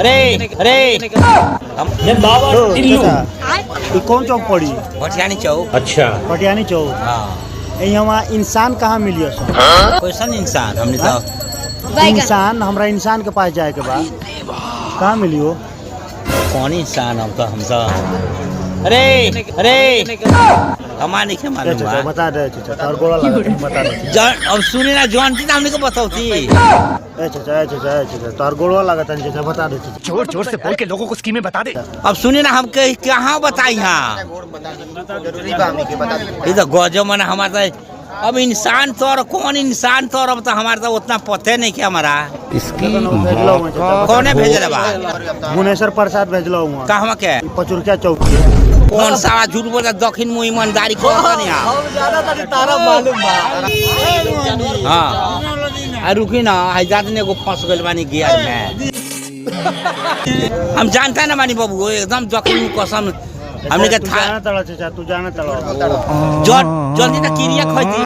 अरे अरे ये कौन चौक पड़ी? भटियानी चौक। अच्छा पटियानी चौक। हाँ यहाँ इंसान कहाँ मिलियो सो? कैसन इंसान हमने तो इंसान हमरा इंसान के पास जाए के बाद कहाँ मिलियो? कौन इंसान हम तो अरे अरे हमारे नहीं मालूम बा। बता दे चाचा और गोला लगा बता दे। अब सुनी ना जानती ना हमने को बताओती। चाचा तार गोलवा लगा था चाचा बता दे चाचा। जोर जोर से बोल के लोगों को स्कीमें बता दे। अब सुनी ना हम कहाँ बताई यहाँ ये तो गजब मन हमारा अब इंसान तो और कौन इंसान तो और अब तो हमारा तो उतना पते नहीं कि हमारा कौन भेजल बा? भुवनेश्वर प्रसाद भेजलो हुआ कहवा के पचुरकिया चौक कौन सारा झूठ बोलता दक्षिण मुँह ईमानदारी करता नहीं हाँ रुकी ना हजार दिन को फंस गए बानी गियर में हम जानता ना मानी बाबू एकदम दक्षिण कसम हमने के था तू जाना तड़ा चाचा तू जाना तड़ा जल्दी ना किरिया खोती